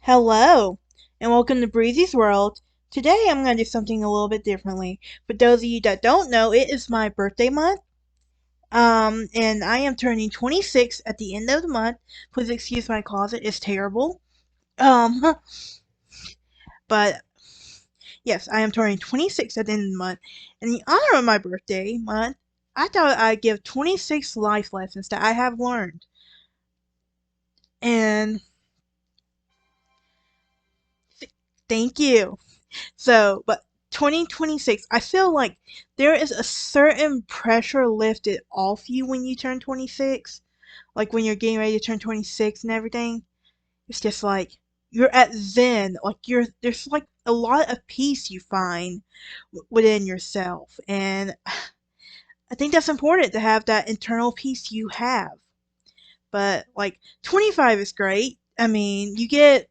Hello, and welcome to Breezy's World. Today I'm going to do something a little bit differently. For those of you that don't know, it is my birthday month. And I am turning 26 at the end of the month. Please excuse my closet, it's terrible. Um, but yes, I am turning 26 at the end of the month. In the honor of my birthday month, I thought I'd give 26 life lessons that I have learned. And thank you. But 2026, I feel like there is a certain pressure lifted off you when you turn 26. Like when you're getting ready to turn 26 and everything. It's just like you're at zen. Like there's like a lot of peace you find within yourself. And I think that's important to have that internal peace you have. But like 25 is great. I mean, you get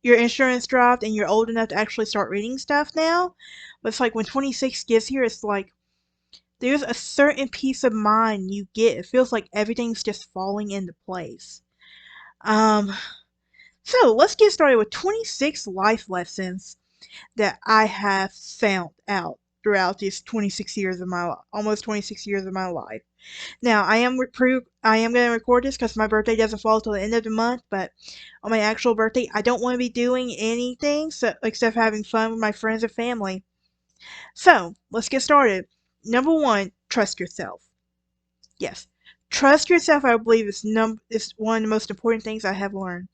your insurance dropped and you're old enough to actually start reading stuff now. But it's like when 26 gets here, it's like there's a certain peace of mind you get. It feels like everything's just falling into place. Um, so let's get started with 26 life lessons that I have found out throughout these 26 years of my almost 26 years of my life. Now, I am going to record this because my birthday doesn't fall till the end of the month, but on my actual birthday, I don't want to be doing anything except having fun with my friends and family. So, let's get started. Number one, trust yourself. Yes, trust yourself, I believe, is one of the most important things I have learned.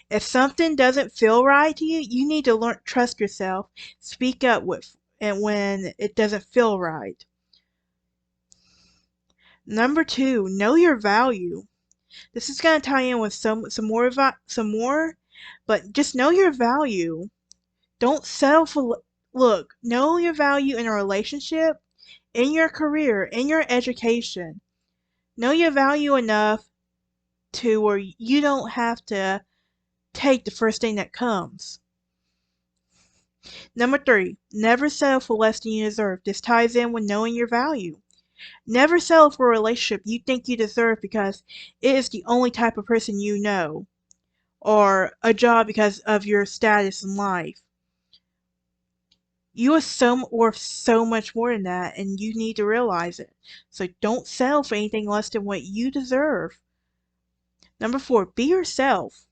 If something doesn't feel right to you, you need to trust yourself, speak up and when it doesn't feel right. Number two, know your value. This is going to tie in with some more, but just know your value. Don't settle for look. Know your value in a relationship, in your career, in your education. Know your value enough to where you don't have to take the first thing that comes. Number three, never settle for less than you deserve. This ties in with knowing your value. Never settle for a relationship you think you deserve because it is the only type of person you know, or a job because of your status in life. You are worth so much more than that, and you need to realize it. So don't settle for anything less than what you deserve. Number four, be yourself.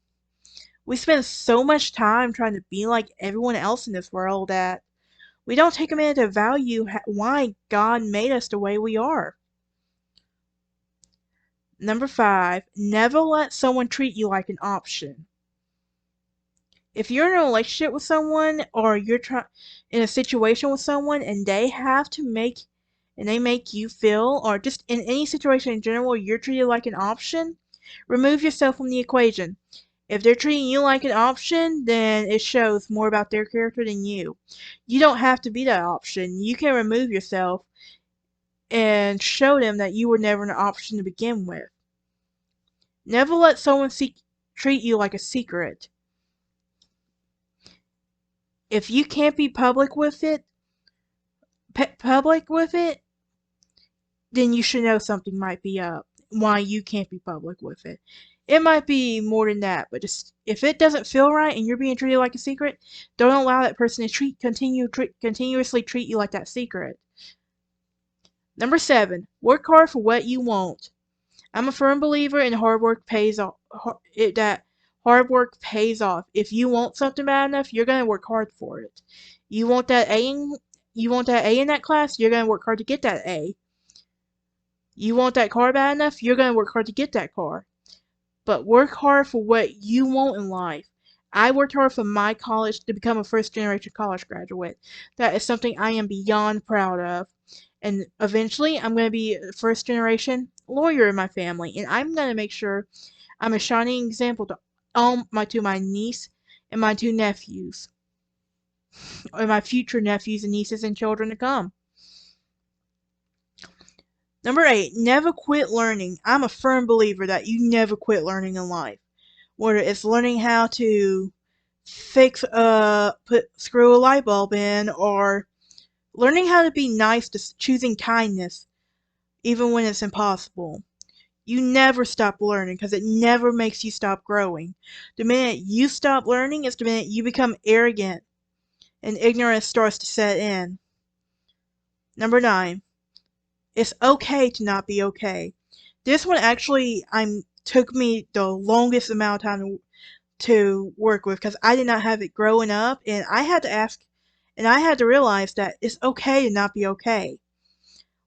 We spend so much time trying to be like everyone else in this world that we don't take a minute to value why God made us the way we are. Number five, never let someone treat you like an option. If you're in a relationship with someone or you're in a situation with someone and they make you feel, or just in any situation in general you're treated like an option, remove yourself from the equation. If they're treating you like an option, then it shows more about their character than you. You don't have to be that option. You can remove yourself and show them that you were never an option to begin with. Never let someone treat you like a secret. If you can't be public with it, then you should know something might be up. Why you can't be public with it. It might be more than that, but just if it doesn't feel right and you're being treated like a secret, don't allow that person to continuously treat you like that secret. Number 7, work hard for what you want. I'm a firm believer in hard work pays off. That hard work pays off. If you want something bad enough, you're gonna work hard for it. You want that A in that class, you're gonna work hard to get that A. You want that car bad enough, you're gonna work hard to get that car. But work hard for what you want in life. I worked hard for my college to become a first generation college graduate. That is something I am beyond proud of. And eventually, I'm going to be a first generation lawyer in my family. And I'm going to make sure I'm a shining example to my niece and my 2 nephews. Or my future nephews and nieces and children to come. Number 8, never quit learning. I'm a firm believer that you never quit learning in life. Whether it's learning how to screw a light bulb in, or Learning how to be nice to choosing kindness, even when it's impossible. You never stop learning because it never makes you stop growing. The minute you stop learning is the minute you become arrogant and ignorance starts to set in. Number 9. It's okay to not be okay. This one actually took me the longest amount of time to work with because I did not have it growing up, and I had to ask and I had to realize that it's okay to not be okay.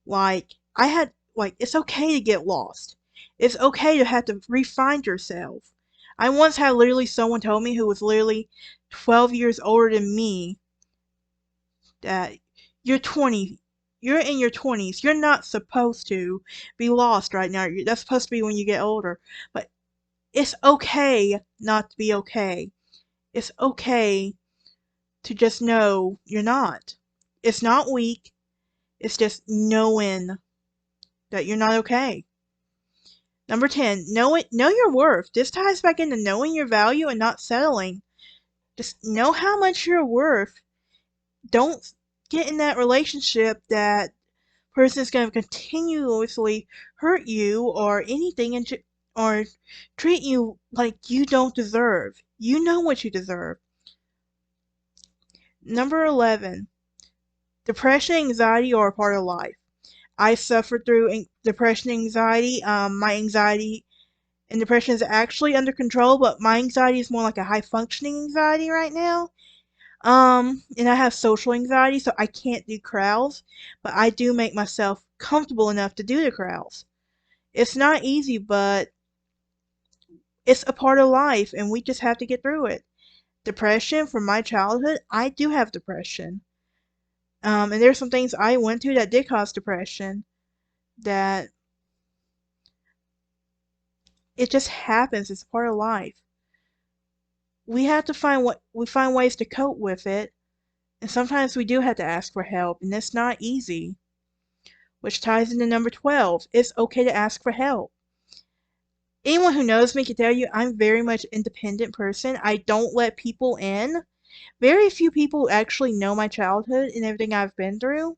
It's okay to get lost. It's okay to have to re-find yourself. I once had literally someone tell me who was literally 12 years older than me that you're 20, you're in your 20s, you're not supposed to be lost right now. That's supposed to be when you get older. But it's okay not to be okay. It's okay to just know you're not. It's not weak. It's just knowing that you're not okay. Number 10, know your worth. This ties back into knowing your value and not settling. Just know how much you're worth. Don't get in that relationship that person is going to continuously hurt you or anything or treat you like you don't deserve. You know what you deserve. Number 11, depression and anxiety are a part of life. I suffered through depression and anxiety. My anxiety and depression is actually under control, but my anxiety is more like a high functioning anxiety right now. And I have social anxiety, so I can't do crowds, but I do make myself comfortable enough to do the crowds. It's not easy, but it's a part of life, and we just have to get through it. Depression from my childhood, I do have depression. And there's some things I went through that did cause depression that it just happens. It's part of life. We have to find ways to cope with it, and sometimes we do have to ask for help, and it's not easy. Which ties into number 12. It's okay to ask for help. Anyone who knows me can tell you I'm very much an independent person. I don't let people in. Very few people actually know my childhood and everything I've been through.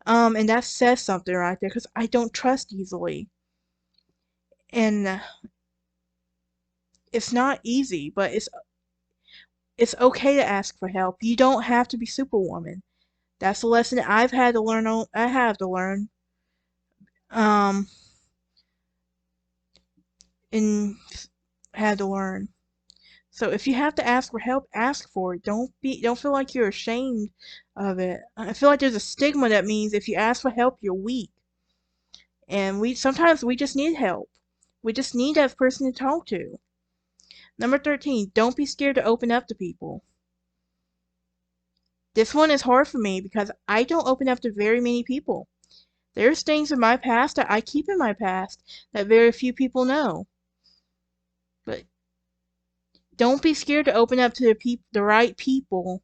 And that says something right there because I don't trust easily. And it's not easy, but it's okay to ask for help. You don't have to be Superwoman. That's a lesson that I've had to learn. I have to learn. Um, and had to learn. So if you have to ask for help, ask for it. Don't feel like you're ashamed of it. I feel like there's a stigma that means if you ask for help, you're weak. And sometimes we just need help. We just need that person to talk to. Number 13, don't be scared to open up to people. This one is hard for me because I don't open up to very many people. There's things in my past that I keep in my past that very few people know. But don't be scared to open up to the right people,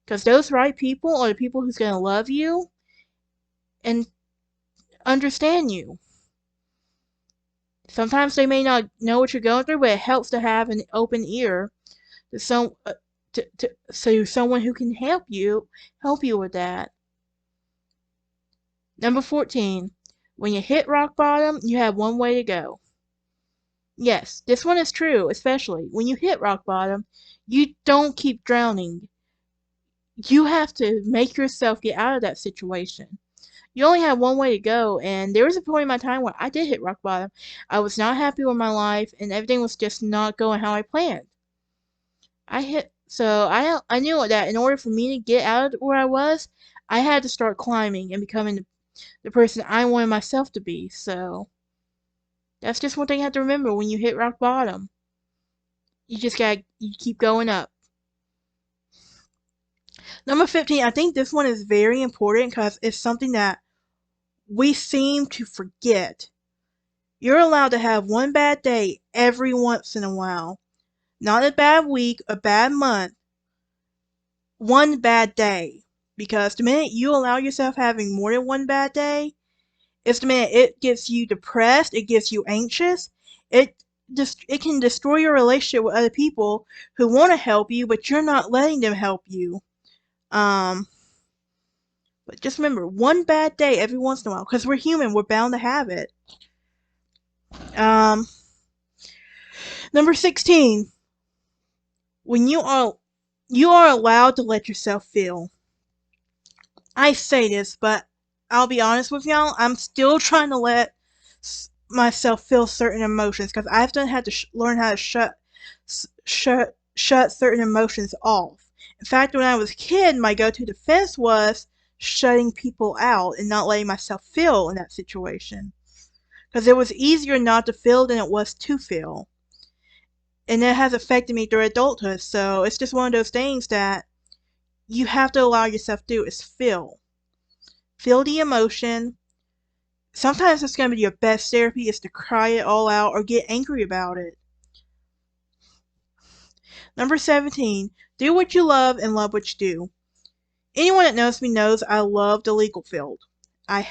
because those right people are the people who's going to love you and understand you. Sometimes they may not know what you're going through, but it helps to have an open ear to so someone who can help you with that. Number 14, when you hit rock bottom, you have one way to go. Yes, this one is true, especially when you hit rock bottom, you don't keep drowning. You have to make yourself get out of that situation. You only have one way to go, and there was a point in my time where I did hit rock bottom. I was not happy with my life, and everything was just not going how I planned. I knew that in order for me to get out of where I was, I had to start climbing and becoming the person I wanted myself to be. So that's just one thing you have to remember when you hit rock bottom. You keep going up. Number 15, I think this one is very important because it's something that we seem to forget. You're allowed to have one bad day every once in a while. Not a bad week, a bad month. One bad day. Because the minute you allow yourself having more than one bad day, it's the minute it gets you depressed, it gets you anxious, it can destroy your relationship with other people who want to help you, but you're not letting them help you. Um, But just remember, one bad day every once in a while, because we're human, we're bound to have it. Number 16. When you are allowed to let yourself feel. I say this, but I'll be honest with y'all, I'm still trying to let myself feel certain emotions because I've had to learn how to shut certain emotions off. In fact, when I was a kid, my go-to defense was shutting people out and not letting myself feel in that situation. Because it was easier not to feel than it was to feel. And it has affected me through adulthood, so it's just one of those things that you have to allow yourself to do is feel. Feel the emotion. Sometimes it's going to be your best therapy is to cry it all out or get angry about it. Number 17. Do what you love and love what you do. Anyone that knows me knows I love the legal field. I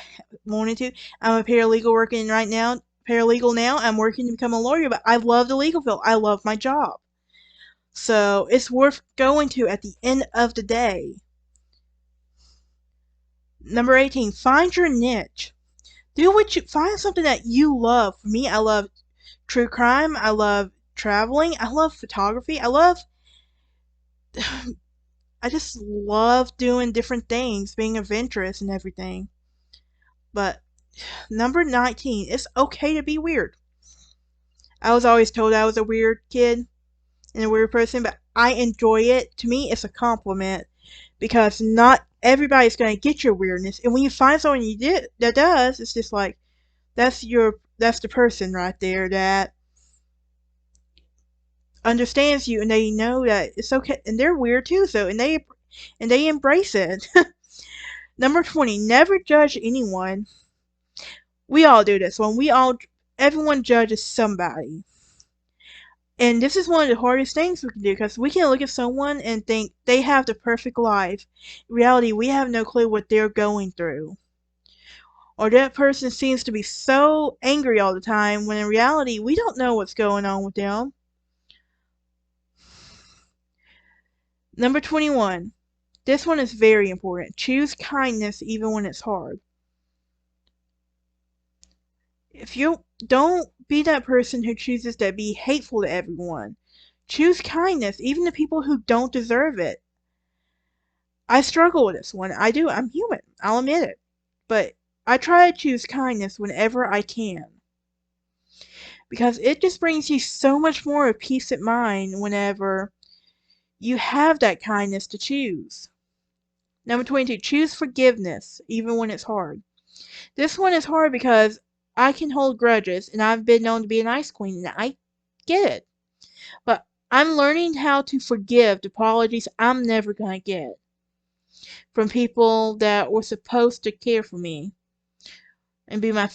wanted to. I'm a paralegal working right now. Paralegal now. I'm working to become a lawyer, but I love the legal field. I love my job. So it's worth going to at the end of the day. Number 18. Find your niche. Find something that you love. For me, I love true crime. I love traveling. I love photography. I just love doing different things, being adventurous and everything. But number 19, it's okay to be weird. I was always told I was a weird kid and a weird person, but I enjoy it. To me, it's a compliment because not everybody's going to get your weirdness. And when you find someone that does, it's just like, that's the person right there that understands you and they know that it's okay and they're weird too, so and they embrace it. Number 20, never judge anyone. We all do this when everyone judges somebody. And this is one of the hardest things we can do because we can look at someone and think they have the perfect life. In reality, we have no clue what they're going through. Or that person seems to be so angry all the time when in reality we don't know what's going on with them. Number 21. This one is very important. Choose kindness even when it's hard. If you don't be that person who chooses to be hateful to everyone. Choose kindness even to people who don't deserve it. I struggle with this one. I do. I'm human. I'll admit it. But I try to choose kindness whenever I can. Because it just brings you so much more of peace of mind whenever you have that kindness to choose. Number 22, choose forgiveness, even when it's hard. This one is hard because I can hold grudges, and I've been known to be an ice queen, and I get it. But I'm learning how to forgive the apologies I'm never going to get from people that were supposed to care for me and be my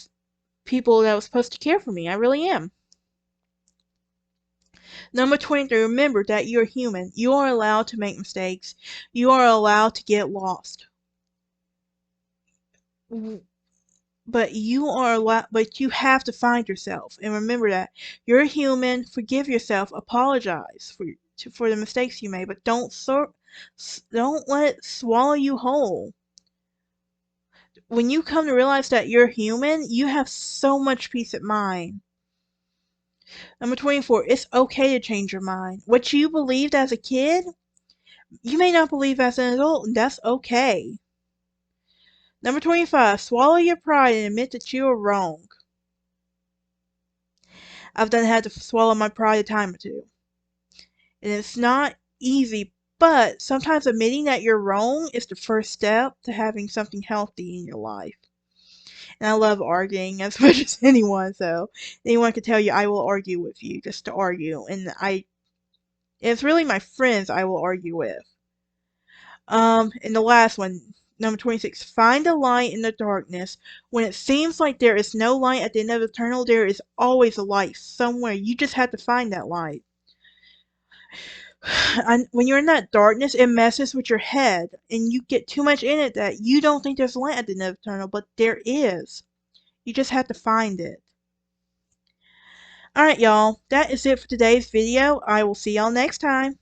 people that were supposed to care for me. I really am. Number 23, remember that you're human. You are allowed to make mistakes. You are allowed to get lost. But you have to find yourself. And remember that. You're human. Forgive yourself. Apologize for the mistakes you made. But don't let it swallow you whole. When you come to realize that you're human, you have so much peace of mind. Number 24, it's okay to change your mind. What you believed as a kid, you may not believe as an adult, and that's okay. Number 25, swallow your pride and admit that you are wrong. I've had to swallow my pride a time or two. And it's not easy, but sometimes admitting that you're wrong is the first step to having something healthy in your life. And I love arguing as much as anyone, so anyone can tell you I will argue with you just to argue. And it's really my friends I will argue with. And the last one, number 26, find a light in the darkness. When it seems like there is no light at the end of the tunnel, there is always a light somewhere. You just have to find that light. And when you're in that darkness, it messes with your head, and you get too much in it that you don't think there's light at the end of the tunnel, but there is. You just have to find it. Alright, y'all. That is it for today's video. I will see y'all next time.